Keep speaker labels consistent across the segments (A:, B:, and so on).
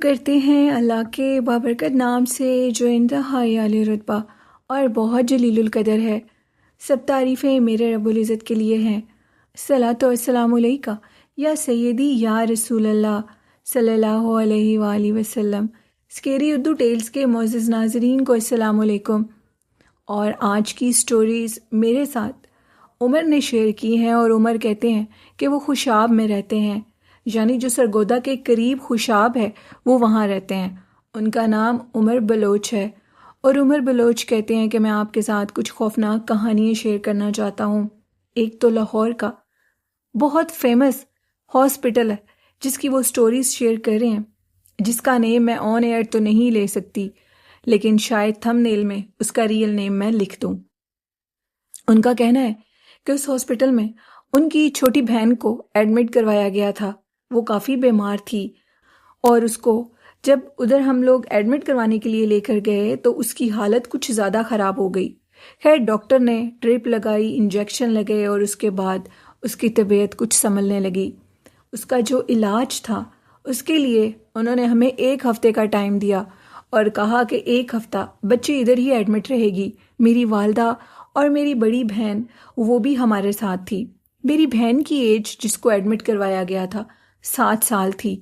A: کرتے ہیں اللہ کے بابرکت نام سے جو انتہائی عالی رتبہ اور بہت جلیل القدر ہے۔ سب تعریفیں میرے رب العزت کے لیے ہیں۔ صلاۃ و السلام علیکہ یا سیدی یا رسول اللہ صلی اللہ علیہ وآلہ وسلم۔ اسکیری اردو ٹیلز کے معزز ناظرین کو السلام علیکم۔ اور آج کی سٹوریز میرے ساتھ عمر نے شیئر کی ہیں، اور عمر کہتے ہیں کہ وہ خوشاب میں رہتے ہیں، یعنی جو سرگودا کے قریب خوشاب ہے وہ وہاں رہتے ہیں۔ ان کا نام عمر بلوچ ہے، اور عمر بلوچ کہتے ہیں کہ میں آپ کے ساتھ کچھ خوفناک کہانیاں شیئر کرنا چاہتا ہوں۔ ایک تو لاہور کا بہت فیمس ہاسپٹل ہے جس کی وہ سٹوریز شیئر کر رہے ہیں، جس کا نیم میں آن ایئر تو نہیں لے سکتی، لیکن شاید تھم نیل میں اس کا ریئل نیم میں لکھ دوں۔ ان کا کہنا ہے کہ اس ہاسپٹل میں ان کی چھوٹی بہن کو ایڈمٹ کروایا گیا تھا۔ وہ کافی بیمار تھی، اور اس کو جب ادھر ہم لوگ ایڈمٹ کروانے کے لیے لے کر گئے تو اس کی حالت کچھ زیادہ خراب ہو گئی۔ خیر ڈاکٹر نے ڈرپ لگائی، انجیکشن لگے، اور اس کے بعد اس کی طبیعت کچھ سنبھلنے لگی۔ اس کا جو علاج تھا اس کے لیے انہوں نے ہمیں 1 ہفتے کا ٹائم دیا اور کہا کہ 1 ہفتہ بچی ادھر ہی ایڈمٹ رہے گی۔ میری والدہ اور میری بڑی بہن وہ بھی ہمارے ساتھ تھی۔ میری بہن کی ایج جس کو ایڈمٹ کروایا گیا تھا 7 سال تھی،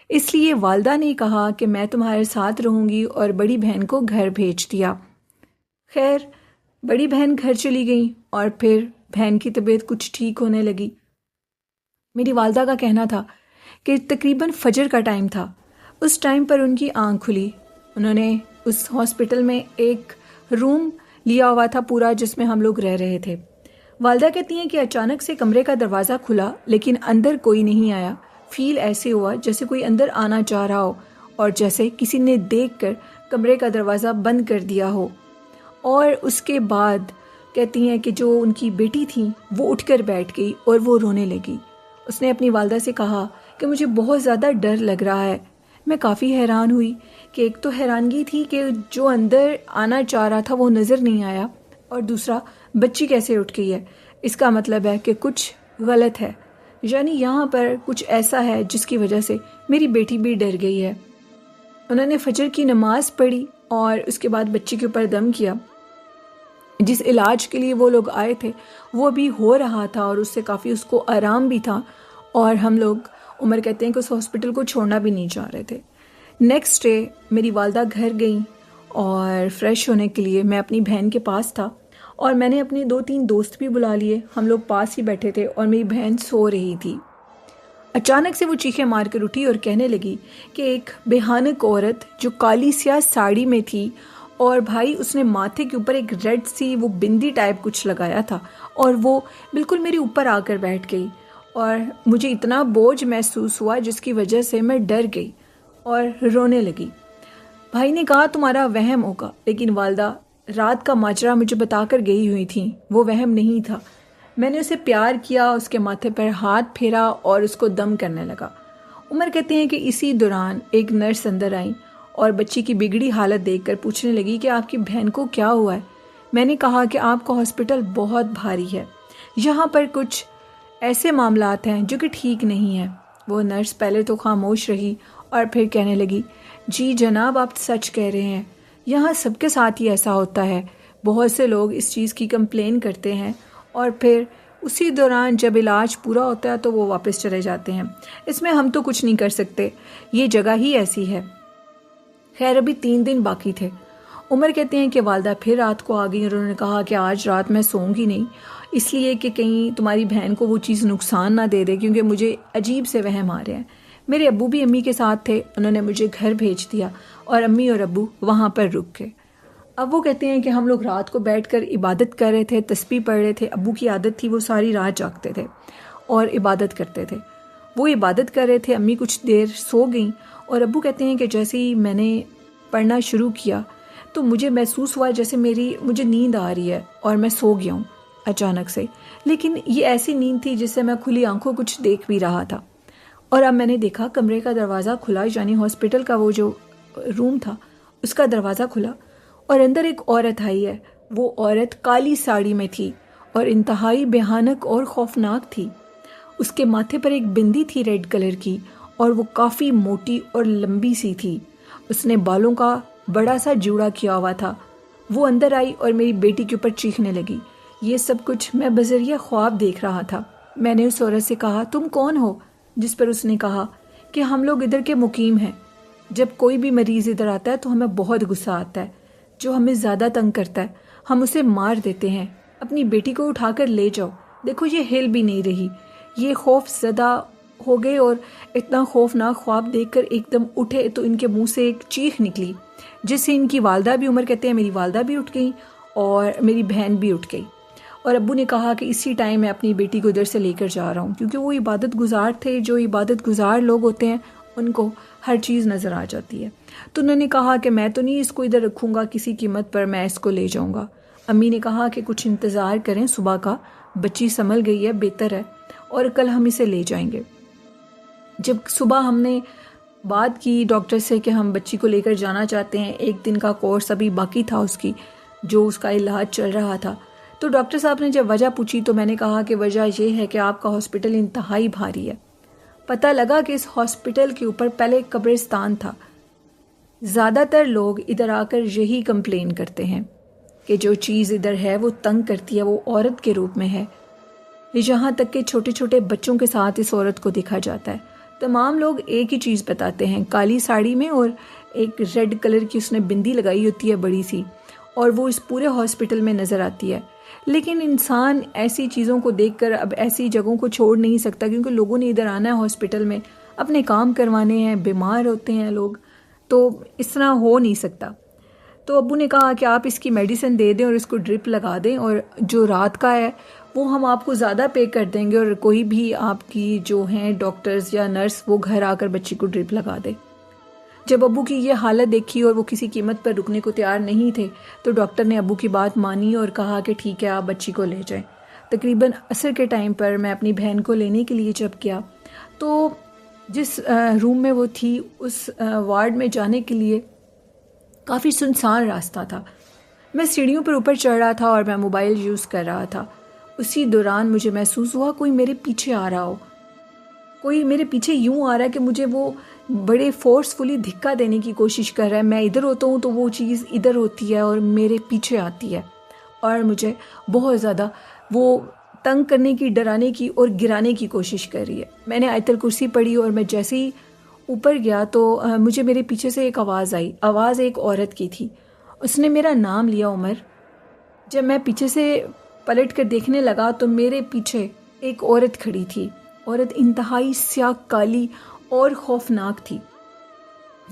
A: اس لیے والدہ نے کہا کہ میں تمہارے ساتھ رہوں گی، اور بڑی بہن کو گھر بھیج دیا۔ خیر بڑی بہن گھر چلی گئی، اور پھر بہن کی طبیعت کچھ ٹھیک ہونے لگی۔ میری والدہ کا کہنا تھا کہ تقریباً فجر کا ٹائم تھا، اس ٹائم پر ان کی آنکھ کھلی۔ انہوں نے اس ہاسپٹل میں ایک روم لیا ہوا تھا پورا، جس میں ہم لوگ رہ رہے تھے۔ والدہ کہتی ہیں کہ اچانک سے کمرے کا دروازہ کھلا، لیکن اندر کوئی نہیں آیا۔ فیل ایسے ہوا جیسے کوئی اندر آنا چاہ رہا ہو، اور جیسے کسی نے دیکھ کر کمرے کا دروازہ بند کر دیا ہو۔ اور اس کے بعد کہتی ہیں کہ جو ان کی بیٹی تھی وہ اٹھ کر بیٹھ گئی اور وہ رونے لگی۔ اس نے اپنی والدہ سے کہا کہ مجھے بہت زیادہ ڈر لگ رہا ہے۔ میں کافی حیران ہوئی کہ ایک تو حیرانگی تھی کہ جو اندر آنا چاہ رہا تھا وہ نظر نہیں آیا، اور دوسرا بچی کیسے اٹھ گئی ہے۔ اس کا مطلب ہے کہ کچھ غلط ہے، یعنی یہاں پر کچھ ایسا ہے جس کی وجہ سے میری بیٹی بھی ڈر گئی ہے۔ انہوں نے فجر کی نماز پڑھی اور اس کے بعد بچی کے اوپر دم کیا۔ جس علاج کے لیے وہ لوگ آئے تھے وہ بھی ہو رہا تھا، اور اس سے کافی اس کو آرام بھی تھا، اور ہم لوگ عمر کہتے ہیں کہ اس ہاسپٹل کو چھوڑنا بھی نہیں چاہ رہے تھے۔ نیکسٹ ڈے میری والدہ گھر گئیں اور فریش ہونے کے لیے۔ میں اپنی بہن کے پاس تھا، اور میں نے اپنے 2-3 دوست بھی بلا لیے۔ ہم لوگ پاس ہی بیٹھے تھے، اور میری بہن سو رہی تھی۔ اچانک سے وہ چیخیں مار کر اٹھی اور کہنے لگی کہ ایک بھیانک عورت جو کالی سیاہ ساڑی میں تھی، اور بھائی اس نے ماتھے کے اوپر ایک ریڈ سی وہ بندی ٹائپ کچھ لگایا تھا، اور وہ بالکل میرے اوپر آ کر بیٹھ گئی، اور مجھے اتنا بوجھ محسوس ہوا جس کی وجہ سے میں ڈر گئی اور رونے لگی۔ بھائی نے کہا تمہارا وہم ہوگا، لیکن والدہ رات کا ماجرا مجھے بتا کر گئی ہوئی تھیں، وہ وہم نہیں تھا۔ میں نے اسے پیار کیا، اس کے ماتھے پر ہاتھ پھیرا اور اس کو دم کرنے لگا۔ عمر کہتے ہیں کہ اسی دوران ایک نرس اندر آئی اور بچی کی بگڑی حالت دیکھ کر پوچھنے لگی کہ آپ کی بہن کو کیا ہوا ہے۔ میں نے کہا کہ آپ کا ہاسپٹل بہت بھاری ہے، یہاں پر کچھ ایسے معاملات ہیں جو کہ ٹھیک نہیں ہیں۔ وہ نرس پہلے تو خاموش رہی اور پھر کہنے لگی جی جناب آپ سچ کہہ رہے ہیں، یہاں سب کے ساتھ ہی ایسا ہوتا ہے۔ بہت سے لوگ اس چیز کی کمپلین کرتے ہیں، اور پھر اسی دوران جب علاج پورا ہوتا ہے تو وہ واپس چلے جاتے ہیں۔ اس میں ہم تو کچھ نہیں کر سکتے، یہ جگہ ہی ایسی ہے۔ خیر ابھی 3 دن باقی تھے۔ عمر کہتے ہیں کہ والدہ پھر رات کو آ گئی، اور انہوں نے کہا کہ آج رات میں سوؤں گی نہیں، اس لیے کہ کہیں تمہاری بہن کو وہ چیز نقصان نہ دے دے، کیونکہ مجھے عجیب سے وہم آ رہے ہیں۔ میرے ابو بھی امی کے ساتھ تھے، انہوں نے مجھے گھر بھیج دیا، اور امی اور ابو وہاں پر رک گئے۔ اب وہ کہتے ہیں کہ ہم لوگ رات کو بیٹھ کر عبادت کر رہے تھے، تسبیح پڑھ رہے تھے۔ ابو کی عادت تھی وہ ساری رات جاگتے تھے اور عبادت کرتے تھے۔ وہ عبادت کر رہے تھے، امی کچھ دیر سو گئیں، اور ابو کہتے ہیں کہ جیسے ہی میں نے پڑھنا شروع کیا تو مجھے محسوس ہوا جیسے مجھے نیند آ رہی ہے، اور میں سو گیا ہوں اچانک سے۔ لیکن یہ ایسی نیند تھی جس سے میں کھلی آنکھوں کچھ دیکھ بھی رہا تھا، اور اب میں نے دیکھا کمرے کا دروازہ کھلا، یعنی ہاسپٹل کا وہ جو روم تھا اس کا دروازہ کھلا، اور اندر ایک عورت آئی ہے۔ وہ عورت کالی ساڑی میں تھی اور انتہائی بھیانک اور خوفناک تھی۔ اس کے ماتھے پر ایک بندی تھی ریڈ کلر کی، اور وہ کافی موٹی اور لمبی سی تھی. اس نے بالوں کا بڑا سا جوڑا کیا ہوا تھا. وہ اندر آئی اور میری بیٹی کے اوپر چیخنے لگی. یہ سب کچھ میں بذریعہ خواب دیکھ رہا تھا. میں نے اس عورت سے کہا تم کون ہو؟ جس پر اس نے کہا کہ ہم لوگ ادھر کے مقیم ہیں. جب کوئی بھی مریض ادھر آتا ہے تو ہمیں بہت غصہ آتا ہے. جو ہمیں زیادہ تنگ کرتا ہے ہم اسے مار دیتے ہیں. اپنی بیٹی کو اٹھا کر لے جاؤ. دیکھو یہ ہل بھی نہیں رہی. یہ خوف زدہ ہو گئے اور اتنا خوفناک خواب دیکھ کر ایک دم اٹھے تو ان کے منہ سے ایک چیخ نکلی جس سے ان کی والدہ بھی، عمر کہتے ہیں میری والدہ بھی اٹھ گئی اور میری بہن بھی اٹھ گئی. اور ابو نے کہا کہ اسی ٹائم میں اپنی بیٹی کو ادھر سے لے کر جا رہا ہوں، کیونکہ وہ عبادت گزار تھے. جو عبادت گزار لوگ ہوتے ہیں ان کو ہر چیز نظر آ جاتی ہے. تو انہوں نے کہا کہ میں تو نہیں اس کو ادھر رکھوں گا کسی قیمت پر، میں اس کو لے جاؤں گا. امی نے کہا کہ کچھ انتظار کریں صبح کا، بچی سنبھل گئی ہے، بہتر ہے، اور کل ہم اسے لے جائیں گے. جب صبح ہم نے بات کی ڈاکٹر سے کہ ہم بچی کو لے کر جانا چاہتے ہیں، 1 دن کا کورس ابھی باقی تھا اس کی، جو اس کا علاج چل رہا تھا، تو ڈاکٹر صاحب نے جب وجہ پوچھی تو میں نے کہا کہ وجہ یہ ہے کہ آپ کا ہاسپٹل انتہائی بھاری ہے. پتہ لگا کہ اس ہاسپٹل کے اوپر پہلے قبرستان تھا. زیادہ تر لوگ ادھر آ کر یہی کمپلین کرتے ہیں کہ جو چیز ادھر ہے وہ تنگ کرتی ہے، وہ عورت کے روپ میں ہے. یہاں تک کہ چھوٹے چھوٹے بچوں کے ساتھ اس عورت کو دیکھا جاتا ہے. تمام لوگ ایک ہی چیز بتاتے ہیں، کالی ساڑی میں اور ایک ریڈ کلر کی اس نے بندی لگائی ہوتی ہے بڑی سی، اور وہ اس پورے ہاسپٹل میں نظر آتی ہے. لیکن انسان ایسی چیزوں کو دیکھ کر اب ایسی جگہوں کو چھوڑ نہیں سکتا، کیونکہ لوگوں نے ادھر آنا ہے ہاسپٹل میں، اپنے کام کروانے ہیں، بیمار ہوتے ہیں لوگ، تو اس طرح ہو نہیں سکتا. تو ابو نے کہا کہ آپ اس کی میڈیسن دے دیں اور اس کو ڈرپ لگا دیں، اور جو رات کا ہے وہ ہم آپ کو زیادہ پے کر دیں گے، اور کوئی بھی آپ کی جو ہیں ڈاکٹرز یا نرس وہ گھر آ کر بچی کو ڈرپ لگا دے. جب ابو کی یہ حالت دیکھی اور وہ کسی قیمت پر رکنے کو تیار نہیں تھے تو ڈاکٹر نے ابو کی بات مانی اور کہا کہ ٹھیک ہے آپ بچی کو لے جائیں. تقریباً عصر کے ٹائم پر میں اپنی بہن کو لینے کے لیے جب گیا تو جس روم میں وہ تھی اس وارڈ میں جانے کے لیے کافی سنسان راستہ تھا. میں سیڑھیوں پر اوپر چڑھ رہا تھا اور میں موبائل یوز کر رہا تھا. اسی دوران مجھے محسوس ہوا کوئی میرے پیچھے آ رہا ہو، کوئی میرے پیچھے یوں آ رہا ہے کہ مجھے وہ بڑے فورسفلی دھکا دینے کی کوشش کر رہا ہے. میں ادھر ہوتا ہوں تو وہ چیز ادھر ہوتی ہے اور میرے پیچھے آتی ہے اور مجھے بہت زیادہ وہ تنگ کرنے کی، ڈرانے کی اور گرانے کی کوشش کر رہی ہے. میں نے آیت الکرسی پڑھی اور میں جیسے ہی اوپر گیا تو مجھے میرے پیچھے سے ایک آواز آئی. آواز ایک عورت کی تھی. اس نے میرا نام لیا، عمر. جب میں پیچھے سے پلٹ کر دیکھنے لگا تو میرے پیچھے ایک عورت کھڑی تھی. عورت انتہائی سیاہ کالی اور خوفناک تھی،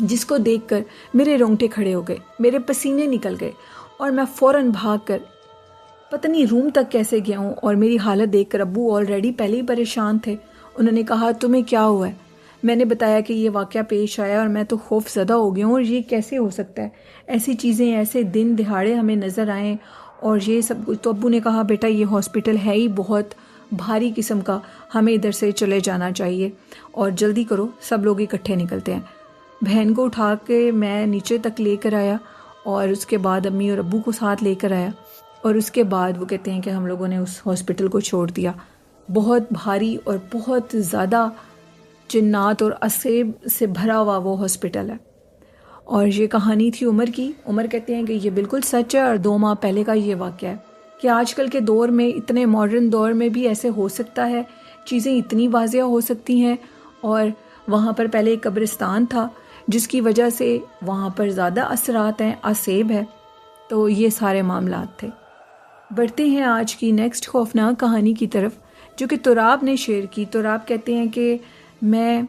A: جس کو دیکھ کر میرے رونگٹے کھڑے ہو گئے، میرے پسینے نکل گئے اور میں فوراً بھاگ کر پتہ نہیں روم تک کیسے گیا ہوں. اور میری حالت دیکھ کر ابو آلریڈی پہلے ہی پریشان تھے. انہوں نے کہا تمہیں کیا ہوا ہے؟ میں نے بتایا کہ یہ واقعہ پیش آیا اور میں تو خوف زدہ ہو گیا ہوں، اور یہ کیسے ہو سکتا ہے، ایسی چیزیں ایسے دن دہاڑے ہمیں نظر آئیں اور یہ سب کچھ. تو ابو نے کہا بیٹا یہ ہاسپٹل ہے ہی بہت بھاری قسم کا، ہمیں ادھر سے چلے جانا چاہیے اور جلدی کرو، سب لوگ اکٹھے نکلتے ہیں. بہن کو اٹھا کے میں نیچے تک لے کر آیا اور اس کے بعد امی اور ابو کو ساتھ لے کر آیا، اور اس کے بعد وہ کہتے ہیں کہ ہم لوگوں نے اس ہاسپٹل کو چھوڑ دیا. بہت بھاری اور بہت زیادہ جنات اور عصیب سے بھرا ہوا وہ ہاسپٹل ہے. اور یہ کہانی تھی عمر کی. عمر کہتے ہیں کہ یہ بالکل سچ ہے، اور 2 ماہ پہلے کا یہ واقعہ ہے کہ آج کل کے دور میں، اتنے ماڈرن دور میں بھی ایسے ہو سکتا ہے، چیزیں اتنی واضح ہو سکتی ہیں. اور وہاں پر پہلے ایک قبرستان تھا جس کی وجہ سے وہاں پر زیادہ اثرات ہیں، عصیب ہے. تو یہ سارے معاملات تھے. بڑھتے ہیں آج کی نیکسٹ خوفناک کہانی کی طرف جو کہ تراب نے شیئر کی. تراب کہتے ہیں کہ میں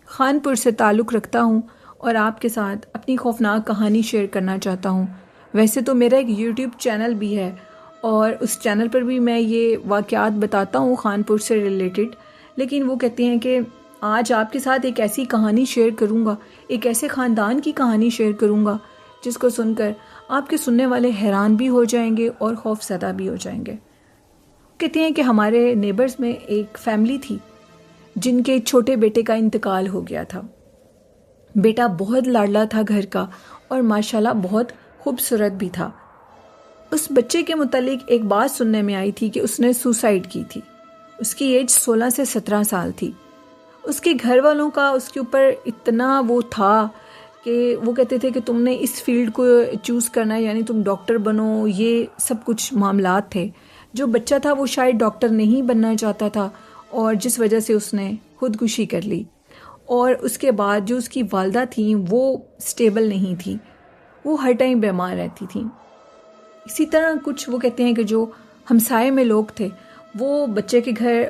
A: خانپور سے تعلق رکھتا ہوں اور آپ کے ساتھ اپنی خوفناک کہانی شیئر کرنا چاہتا ہوں. ویسے تو میرا ایک یوٹیوب چینل بھی ہے اور اس چینل پر بھی میں یہ واقعات بتاتا ہوں خانپور سے ریلیٹڈ، لیکن وہ کہتے ہیں کہ آج آپ کے ساتھ ایک ایسی کہانی شیئر کروں گا، ایک ایسے خاندان کی کہانی شیئر کروں گا جس کو سن کر آپ کے سننے والے حیران بھی ہو جائیں گے اور خوف زدہ بھی ہو جائیں گے. کہتے ہیں کہ ہمارے نیبرز میں ایک فیملی تھی جن کے چھوٹے بیٹے کا انتقال ہو گیا تھا. بیٹا بہت لاڈلا تھا گھر کا اور ماشاءاللہ بہت خوبصورت بھی تھا. اس بچے کے متعلق ایک بات سننے میں آئی تھی کہ اس نے سوسائڈ کی تھی. اس کی ایج 16 سے 17 سال تھی. اس کے گھر والوں کا اس کے اوپر اتنا وہ تھا کہ وہ کہتے تھے کہ تم نے اس فیلڈ کو چوز کرنا ہے، یعنی تم ڈاکٹر بنو، یہ سب کچھ معاملات تھے۔ جو بچہ تھا وہ شاید ڈاکٹر نہیں بننا چاہتا تھا، اور جس وجہ سے اس نے خودکشی کر لی۔ اور اس کے بعد جو اس کی والدہ تھیں وہ سٹیبل نہیں تھی، وہ ہر ٹائم بیمار رہتی تھیں۔ اسی طرح کچھ وہ کہتے ہیں کہ جو ہمسائے میں لوگ تھے وہ بچے کے گھر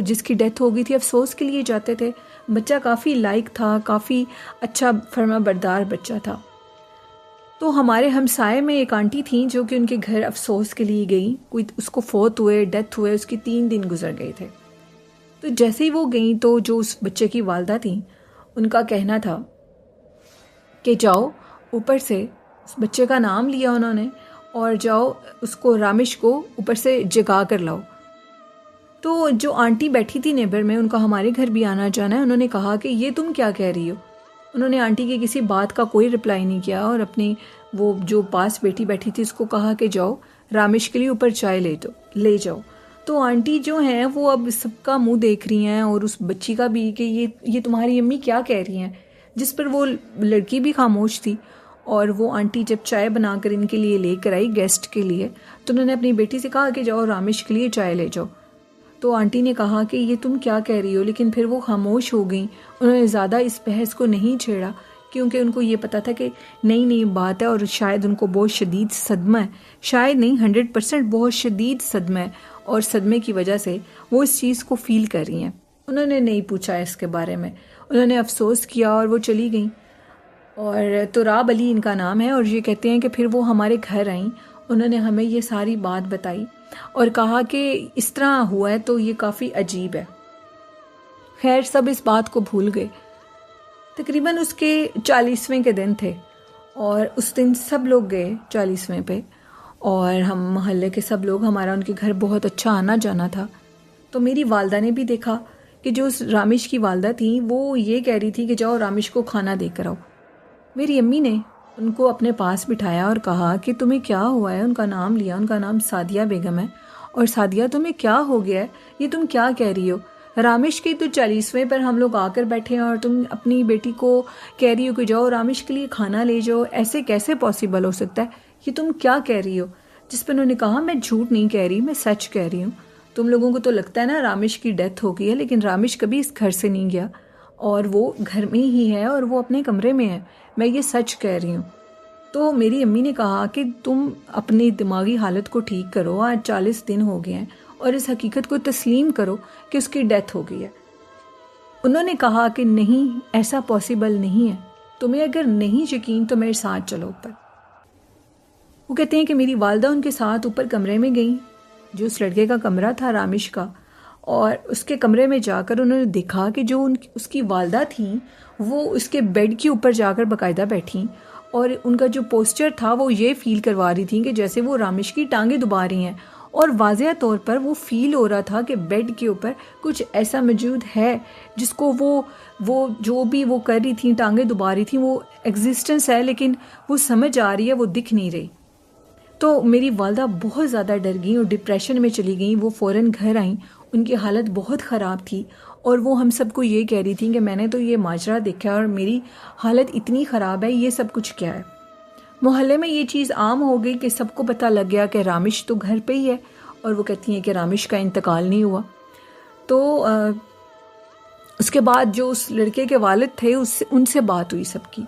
A: جس کی ڈیتھ ہو گئی تھی افسوس کے لیے جاتے تھے۔ بچہ کافی لائق تھا، کافی اچھا فرما بردار بچہ تھا۔ تو ہمارے ہمسائے میں ایک آنٹی تھیں جو کہ ان کے گھر افسوس کے لیے گئیں، کوئی اس کو فوت ہوئے، ڈیتھ ہوئے، اس کی 3 دن گزر گئے تھے۔ تو جیسے ہی وہ گئیں تو جو اس بچے کی والدہ تھیں ان کا کہنا تھا کہ جاؤ اوپر سے، اس بچے کا نام لیا انہوں نے، اور جاؤ اس کو رامش کو اوپر سے جگا کر لاؤ۔ تو جو آنٹی بیٹھی تھی نیبر میں، ان کا ہمارے گھر بھی آنا جانا ہے، انہوں نے کہا کہ یہ تم کیا کہہ رہی ہو؟ انہوں نے آنٹی کی کسی بات کا کوئی رپلائی نہیں کیا، اور اپنی وہ جو پاس بیٹی بیٹھی تھی اس کو کہا کہ جاؤ رامش کے لیے اوپر چائے لے جاؤ۔ تو آنٹی جو ہیں وہ اب سب کا منہ دیکھ رہی ہیں، اور اس بچی کا بھی، کہ یہ تمہاری امی کیا کہہ رہی ہیں، جس پر وہ لڑکی بھی خاموش تھی۔ اور وہ آنٹی جب چائے بنا کر ان کے لیے لے کر آئی گیسٹ کے لیے، تو انہوں نے اپنی بیٹی سے کہا کہ جاؤ رامش کے لیے چائے لے جاؤ۔ تو آنٹی نے کہا کہ یہ تم کیا کہہ رہی ہو، لیکن پھر وہ خاموش ہو گئیں۔ انہوں نے زیادہ اس بحث کو نہیں چھیڑا، کیونکہ ان کو یہ پتا تھا کہ نئی بات ہے، اور شاید ان کو بہت شدید صدمہ ہے، شاید نہیں 100% بہت شدید صدمہ ہے، اور صدمے کی وجہ سے وہ اس چیز کو فیل کر رہی ہیں۔ انہوں نے نہیں پوچھا اس کے بارے میں، انہوں نے افسوس کیا اور وہ چلی گئیں۔ اور تراب علی ان کا نام ہے، اور یہ کہتے ہیں کہ پھر وہ ہمارے گھر آئیں، انہوں نے ہمیں یہ ساری بات بتائی اور کہا کہ اس طرح ہوا ہے تو یہ کافی عجیب ہے۔ خیر سب اس بات کو بھول گئے۔ تقریباً اس کے 40ویں کے دن تھے، اور اس دن سب لوگ گئے 40ویں پہ، اور ہم محلے کے سب لوگ، ہمارا ان کے گھر بہت اچھا آنا جانا تھا۔ تو میری والدہ نے بھی دیکھا کہ جو اس رامش کی والدہ تھیں وہ یہ کہہ رہی تھی کہ جاؤ رامش کو کھانا دے کر آؤ۔ میری امی نے ان کو اپنے پاس بٹھایا اور کہا کہ تمہیں کیا ہوا ہے، ان کا نام لیا، ان کا نام سعدیہ بیگم ہے، اور سعدیہ تمہیں کیا ہو گیا ہے، یہ تم کیا کہہ رہی ہو؟ رامش کی تو 40ویں پر ہم لوگ آ کر بیٹھے ہیں، اور تم اپنی بیٹی کو کہہ رہی ہو کہ جاؤ رامش کے لیے کھانا لے جاؤ، ایسے کیسے پاسبل ہو سکتا ہے، یہ تم کیا کہہ رہی ہو؟ جس پہ انہوں نے کہا میں جھوٹ نہیں کہہ رہی، میں سچ کہہ رہی ہوں۔ تم لوگوں کو تو لگتا ہے نا رامش کی ڈیتھ ہو گئی ہے، لیکن رامش کبھی اس گھر سے نہیں گیا، اور وہ گھر میں ہی ہے، اور وہ اپنے کمرے میں ہے، میں یہ سچ کہہ رہی ہوں۔ تو میری امی نے کہا کہ تم اپنی دماغی حالت کو ٹھیک کرو، آج 40 دن ہو گئے ہیں، اور اس حقیقت کو تسلیم کرو کہ اس کی ڈیتھ ہو گئی ہے۔ انہوں نے کہا کہ نہیں، ایسا پاسبل نہیں ہے، تمہیں اگر نہیں یقین تو میرے ساتھ چلو اوپر۔ وہ کہتے ہیں کہ میری والدہ ان کے ساتھ اوپر کمرے میں گئیں، جو اس لڑکے کا کمرہ تھا رامش کا، اور اس کے کمرے میں جا کر انہوں نے دیکھا کہ جو اس کی والدہ تھیں وہ اس کے بیڈ کے اوپر جا کر باقاعدہ بیٹھیں، اور ان کا جو پوسچر تھا وہ یہ فیل کروا رہی تھیں کہ جیسے وہ رامش کی ٹانگیں دبا رہی ہیں، اور واضح طور پر وہ فیل ہو رہا تھا کہ بیڈ کے اوپر کچھ ایسا موجود ہے جس کو وہ جو بھی وہ کر رہی تھیں، ٹانگیں دبا رہی تھیں، وہ ایگزسٹنس ہے، لیکن وہ سمجھ آ رہی ہے، وہ دکھ نہیں رہی۔ تو میری والدہ بہت زیادہ ڈر گئیں اور ڈپریشن میں چلی گئیں، وہ فوراً گھر آئیں، ان کی حالت بہت خراب تھی، اور وہ ہم سب کو یہ کہہ رہی تھیں کہ میں نے تو یہ ماجرا دیکھا ہے اور میری حالت اتنی خراب ہے، یہ سب کچھ کیا ہے۔ محلے میں یہ چیز عام ہو گئی کہ سب کو پتہ لگ گیا کہ رامش تو گھر پہ ہی ہے، اور وہ کہتی ہیں کہ رامش کا انتقال نہیں ہوا۔ تو اس کے بعد جو اس لڑکے کے والد تھے ان سے بات ہوئی سب کی،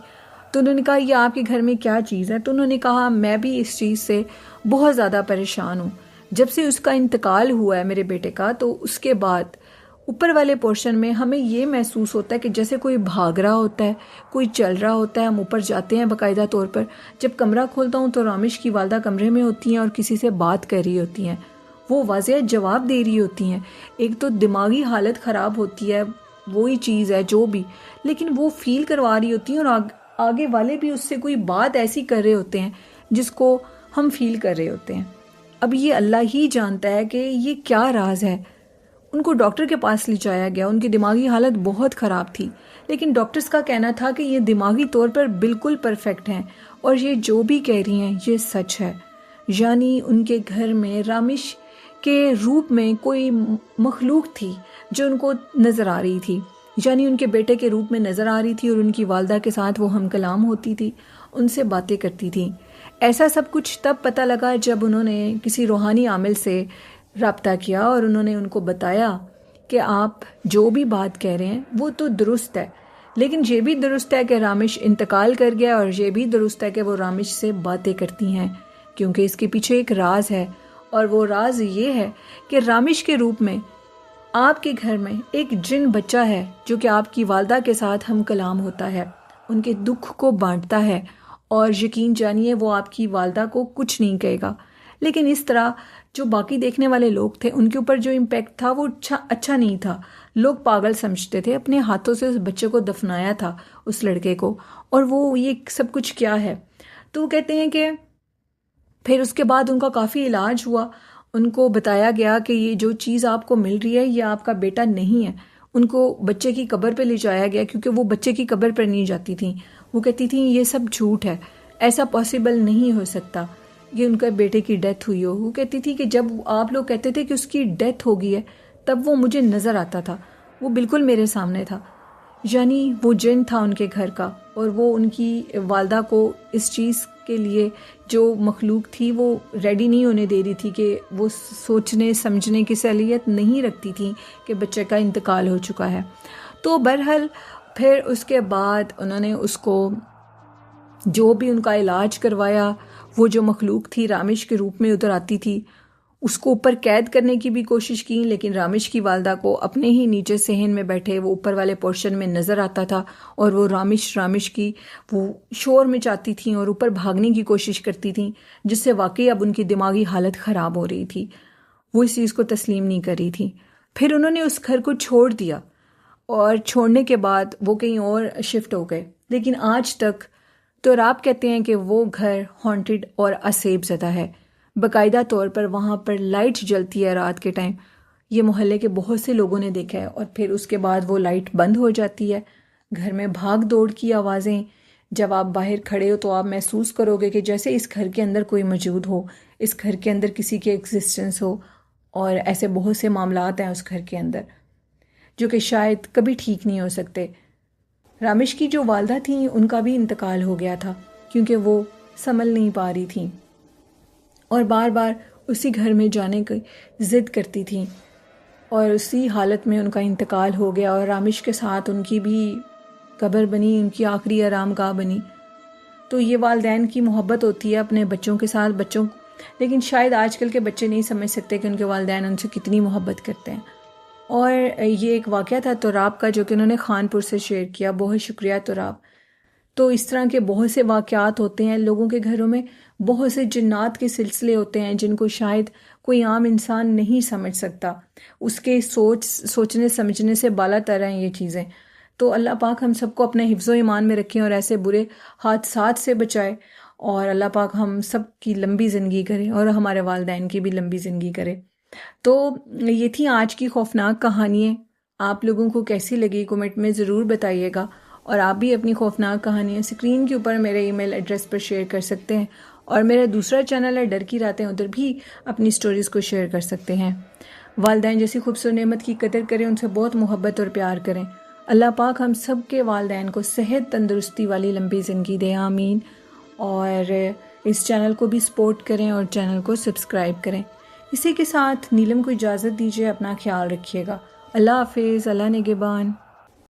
A: تو انہوں نے کہا یہ آپ کے گھر میں کیا چیز ہے؟ تو انہوں نے کہا میں بھی اس چیز سے بہت زیادہ پریشان ہوں، جب سے اس کا انتقال ہوا ہے میرے بیٹے کا، تو اس کے بعد اوپر والے پورشن میں ہمیں یہ محسوس ہوتا ہے کہ جیسے کوئی بھاگ رہا ہوتا ہے، کوئی چل رہا ہوتا ہے، ہم اوپر جاتے ہیں باقاعدہ طور پر، جب کمرہ کھولتا ہوں تو رامش کی والدہ کمرے میں ہوتی ہیں اور کسی سے بات کر رہی ہوتی ہیں، وہ واضح جواب دے رہی ہوتی ہیں۔ ایک تو دماغی حالت خراب ہوتی ہے، وہی چیز ہے جو بھی، لیکن وہ فیل کروا رہی ہوتی ہیں، اور آگے والے بھی اس سے کوئی بات ایسی کر رہے ہوتے ہیں جس کو ہم فیل کر رہے ہوتے ہیں۔ اب یہ اللہ ہی جانتا ہے کہ یہ کیا راز ہے۔ ان کو ڈاکٹر کے پاس لے جایا گیا، ان کی دماغی حالت بہت خراب تھی، لیکن ڈاکٹرز کا کہنا تھا کہ یہ دماغی طور پر بالکل پرفیکٹ ہیں، اور یہ جو بھی کہہ رہی ہیں یہ سچ ہے۔ یعنی ان کے گھر میں رامش کے روپ میں کوئی مخلوق تھی جو ان کو نظر آ رہی تھی، یعنی ان کے بیٹے کے روپ میں نظر آ رہی تھی اور ان کی والدہ کے ساتھ وہ ہم کلام ہوتی تھی، ان سے باتیں کرتی تھیں۔ ایسا سب کچھ تب پتہ لگا جب انہوں نے کسی روحانی عامل سے رابطہ کیا اور انہوں نے ان کو بتایا کہ آپ جو بھی بات کہہ رہے ہیں وہ تو درست ہے، لیکن یہ بھی درست ہے کہ رامش انتقال کر گیا، اور یہ بھی درست ہے کہ وہ رامش سے باتیں کرتی ہیں، کیونکہ اس کے پیچھے ایک راز ہے، اور وہ راز یہ ہے کہ رامش کے روپ میں آپ کے گھر میں ایک جن بچہ ہے جو کہ آپ کی والدہ کے ساتھ ہم کلام ہوتا ہے، ان کے دکھ کو بانٹتا ہے، اور یقین جانیے وہ آپ کی والدہ کو کچھ نہیں کہے گا۔ لیکن اس طرح جو باقی دیکھنے والے لوگ تھے ان کے اوپر جو امپیکٹ تھا وہ اچھا نہیں تھا، لوگ پاگل سمجھتے تھے، اپنے ہاتھوں سے اس بچے کو دفنایا تھا، اس لڑکے کو، اور وہ یہ سب کچھ کیا ہے۔ تو وہ کہتے ہیں کہ پھر اس کے بعد ان کا کافی علاج ہوا، ان کو بتایا گیا کہ یہ جو چیز آپ کو مل رہی ہے یہ آپ کا بیٹا نہیں ہے۔ ان کو بچے کی قبر پہ لے جایا گیا، کیونکہ وہ بچے کی قبر پر نہیں جاتی تھیں، وہ کہتی تھیں یہ سب جھوٹ ہے، ایسا پاسبل نہیں ہو سکتا کہ ان کے بیٹے کی ڈیتھ ہوئی ہو۔ وہ کہتی تھی کہ جب آپ لوگ کہتے تھے کہ اس کی ڈیتھ ہو گئی ہے تب وہ مجھے نظر آتا تھا، وہ بالکل میرے سامنے تھا، یعنی وہ جن تھا ان کے گھر کا، اور وہ ان کی والدہ کو اس چیز کے لیے جو مخلوق تھی وہ ریڈی نہیں ہونے دے رہی تھی، کہ وہ سوچنے سمجھنے کی صلاحیت نہیں رکھتی تھی کہ بچے کا انتقال ہو چکا ہے۔ تو بہرحال پھر اس کے بعد انہوں نے اس کو جو بھی ان کا علاج کروایا، وہ جو مخلوق تھی رامش کے روپ میں ادھر آتی تھی اس کو اوپر قید کرنے کی بھی کوشش کی، لیکن رامش کی والدہ کو اپنے ہی نیچے صحن میں بیٹھے وہ اوپر والے پورشن میں نظر آتا تھا، اور وہ رامش کی وہ شور مچاتی تھیں اور اوپر بھاگنے کی کوشش کرتی تھیں، جس سے واقعی اب ان کی دماغی حالت خراب ہو رہی تھی، وہ اس چیز کو تسلیم نہیں کر رہی تھی۔ پھر انہوں نے اس گھر کو چھوڑ دیا، اور چھوڑنے کے بعد وہ کہیں اور شفٹ ہو گئے، لیکن آج تک تو آپ کہتے ہیں کہ وہ گھر ہانٹڈ اور اسیب زدہ ہے، باقاعدہ طور پر وہاں پر لائٹ جلتی ہے رات کے ٹائم، یہ محلے کے بہت سے لوگوں نے دیکھا ہے، اور پھر اس کے بعد وہ لائٹ بند ہو جاتی ہے، گھر میں بھاگ دوڑ کی آوازیں، جب آپ باہر کھڑے ہو تو آپ محسوس کرو گے کہ جیسے اس گھر کے اندر کوئی موجود ہو، اس گھر کے اندر کسی کی ایگزسٹنس ہو، اور ایسے بہت سے معاملات ہیں اس گھر کے اندر جو کہ شاید کبھی ٹھیک نہیں ہو سکتے۔ رامش کی جو والدہ تھیں ان کا بھی انتقال ہو گیا تھا، کیونکہ وہ سنبھل نہیں پا رہی تھیں اور بار بار اسی گھر میں جانے کی ضد کرتی تھیں، اور اسی حالت میں ان کا انتقال ہو گیا، اور رامش کے ساتھ ان کی بھی قبر بنی، ان کی آخری آرام گاہ بنی۔ تو یہ والدین کی محبت ہوتی ہے اپنے بچوں کے ساتھ، لیکن شاید آج کل کے بچے نہیں سمجھ سکتے کہ ان کے والدین ان سے کتنی محبت کرتے ہیں۔ اور یہ ایک واقعہ تھا تراب کا جو کہ انہوں نے خان پور سے شیئر کیا، بہت شکریہ تراب۔ تو اس طرح کے بہت سے واقعات ہوتے ہیں، لوگوں کے گھروں میں بہت سے جنات کے سلسلے ہوتے ہیں جن کو شاید کوئی عام انسان نہیں سمجھ سکتا، اس کے سوچنے سمجھنے سے بالا تر ہیں یہ چیزیں۔ تو اللہ پاک ہم سب کو اپنے حفظ و ایمان میں رکھیں اور ایسے برے حادثات سے بچائے، اور اللہ پاک ہم سب کی لمبی زندگی کرے اور ہمارے والدین کی بھی لمبی زندگی کرے۔ تو یہ تھی آج کی خوفناک کہانیاں، آپ لوگوں کو کیسی لگی کمنٹ میں ضرور بتائیے گا، اور آپ بھی اپنی خوفناک کہانیاں اسکرین کے اوپر میرے ای میل ایڈریس پر شیئر کر سکتے ہیں، اور میرا دوسرا چینل ہے ڈر کی راتیں، ادھر بھی اپنی سٹوریز کو شیئر کر سکتے ہیں۔ والدین جیسی خوبصورت نعمت کی قدر کریں، ان سے بہت محبت اور پیار کریں۔ اللہ پاک ہم سب کے والدین کو صحت تندرستی والی لمبی زندگی دے، آمین۔ اور اس چینل کو بھی سپورٹ کریں اور چینل کو سبسکرائب کریں۔ اسی کے ساتھ نیلم کو اجازت دیجیے، اپنا خیال رکھیے گا۔ اللہ حافظ، اللہ نگہبان۔